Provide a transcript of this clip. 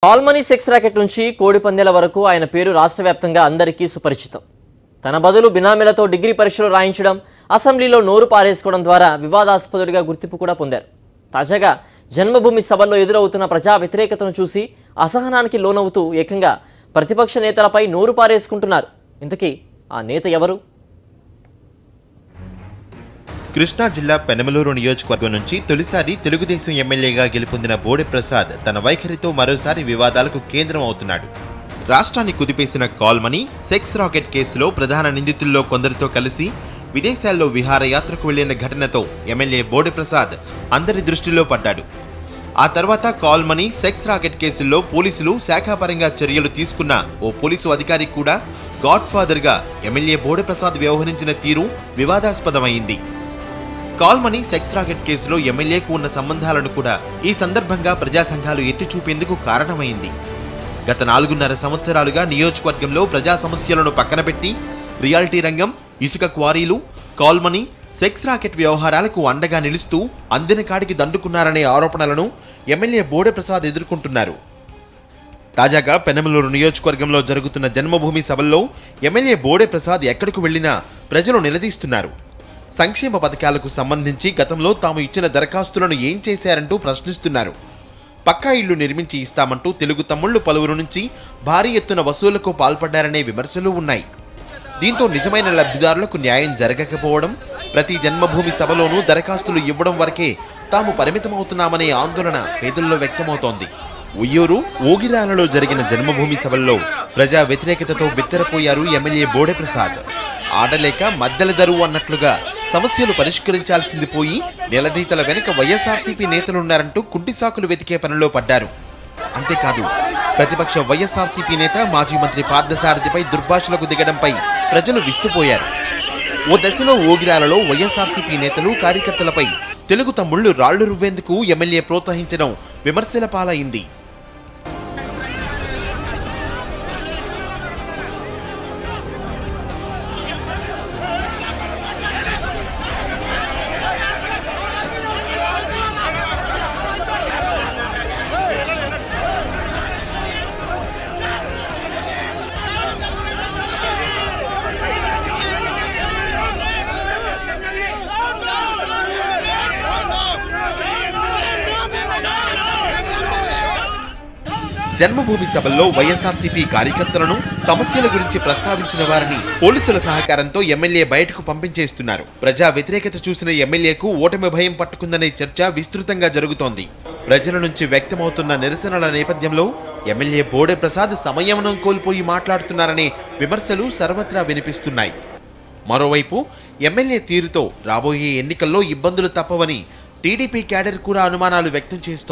Call money sex racket నుంచి కోడి పందేల వరకు ఆయన పేరు రాష్ట్రవ్యాప్తంగా అందరికీ సుపరిచితం. తన బదులు బినామీలతో డిగ్రీ పరీక్షలు రాయించడం, అసెంబ్లీలో నోరు పారేసుకోవడం ద్వారా వివాదాస్పదుడిగా గుర్తింపు కూడా పొందారు. తాజాగా జన్మభూమి సభల్లో ఎదురవుతున్న ప్రజా వ్యతిరేకతను చూసి అసహనానికి లోనవుతూ ఏకంగా ప్రతిపక్ష నేతలపై నోరు పారేసుకుంటున్నారు. ఇంతకీ ఆ నేత ఎవరు? కృష్ణా జిల్లా పెనమలూరు నియోజకవర్గం నుంచి తొలిసారి తెలుగుదేశం ఎమ్మెల్యేగా గెలుపొందిన బోడె ప్రసాద్ తన వైఖరితో మరోసారి వివాదాలకు కేంద్రం అవుతున్నాడు. రాష్ట్రాన్ని కుదిపేసిన కాల్మనీ సెక్స్ రాకెట్ కేసులో ప్రధాన నిందితుల్లో కొందరితో కలిసి విదేశాల్లో విహారయాత్రకు వెళ్లిన ఘటనతో ఎమ్మెల్యే బోడె ప్రసాద్ అందరి దృష్టిలో పడ్డాడు. ఆ తర్వాత కాల్మనీ సెక్స్ రాకెట్ కేసుల్లో పోలీసులు శాఖాపరంగా చర్యలు తీసుకున్న ఓ పోలీసు అధికారి కూడా గాడ్ ఫాదర్గా ఎమ్మెల్యే బోడె ప్రసాద్ వ్యవహరించిన తీరు వివాదాస్పదమైంది. కాల్మనీ సెక్స్ రాకెట్ కేసులో ఎమ్మెల్యేకు ఉన్న సంబంధాలను కూడా ఈ సందర్భంగా ప్రజా సంఘాలు ఎత్తి చూపేందుకు కారణమైంది. గత 4.5 సంవత్సరాలుగా నియోజకవర్గంలో ప్రజా సమస్యలను పక్కనపెట్టి రియాలిటీ రంగం, ఇసుక క్వారీలు, కాల్మనీ సెక్స్ రాకెట్ వ్యవహారాలకు అండగా నిలుస్తూ అందిన కాడికి దండుకున్నారనే ఆరోపణలను ఎమ్మెల్యే బోడె ప్రసాద్ ఎదుర్కొంటున్నారు. తాజాగా పెనమలూరు నియోజకవర్గంలో జరుగుతున్న జన్మభూమి సభల్లో ఎమ్మెల్యే బోడె ప్రసాద్ ఎక్కడికి వెళ్లినా ప్రజలు నిలదీస్తున్నారు. సంక్షేమ పథకాలకు సంబంధించి గతంలో తాము ఇచ్చిన దరఖాస్తులను ఏం చేశారంటూ ప్రశ్నిస్తున్నారు. పక్కా ఇళ్లు నిర్మించి ఇస్తామంటూ తెలుగు తమ్ముళ్లు పలువురు నుంచి భారీ ఎత్తున వసూళ్లకు పాల్పడ్డారనే విమర్శలు ఉన్నాయి. దీంతో నిజమైన లబ్ధిదారులకు న్యాయం జరగకపోవడం, ప్రతి జన్మభూమి సభలోనూ దరఖాస్తులు ఇవ్వడం వరకే తాము పరిమితమవుతున్నామనే ఆందోళన పేదల్లో వ్యక్తమవుతోంది. ఉయ్యూరు, ఓగిరాలలో జరిగిన జన్మభూమి సభల్లో ప్రజా వ్యతిరేకతతో బిత్తరపోయారు ఎమ్మెల్యే బోడె ప్రసాద్. ఆడలేక మద్దెలదరు అన్నట్లుగా సమస్యలు పరిష్కరించాల్సింది పోయి నిలదీతల వెనుక వైఎస్ఆర్సీపీ నేతలున్నారంటూ కుంటి సాకులు వెతికే పనిలో పడ్డారు. అంతేకాదు, ప్రతిపక్ష వైఎస్ఆర్సీపీ నేత మాజీ మంత్రి పార్థసారథిపై దుర్భాషలకు దిగడంపై ప్రజలు విస్తుపోయారు. ఓ దశలో ఓగిరాలలో వైఎస్ఆర్సీపీ నేతలు, కార్యకర్తలపై తెలుగు తమ్ముళ్లు రాళ్లు రువ్వేందుకు ఎమ్మెల్యే ప్రోత్సహించడం విమర్శల పాలైంది. జన్మభూమి సభల్లో వైఎస్ఆర్సీపీ కార్యకర్తలను, సమస్యల గురించి ప్రస్తావించిన వారిని పోలీసుల సహకారంతో ఎమ్మెల్యే బయటకు పంపించేస్తున్నారు. ప్రజా వ్యతిరేకత చూసిన ఎమ్మెల్యేకు ఓటమి భయం పట్టుకుందనే చర్చ విస్తృతంగా జరుగుతోంది. ప్రజల నుంచి వ్యక్తమవుతున్న నిరసనల నేపథ్యంలో ఎమ్మెల్యే బోడె ప్రసాద్ సంయమనం కోల్పోయి మాట్లాడుతున్నారనే విమర్శలు సర్వత్రా వినిపిస్తున్నాయి. మరోవైపు ఎమ్మెల్యే తీరుతో రాబోయే ఎన్నికల్లో ఇబ్బందులు తప్పవని టీడీపీ క్యాడర్ కూడా అనుమానాలు వ్యక్తం చేస్తోంది.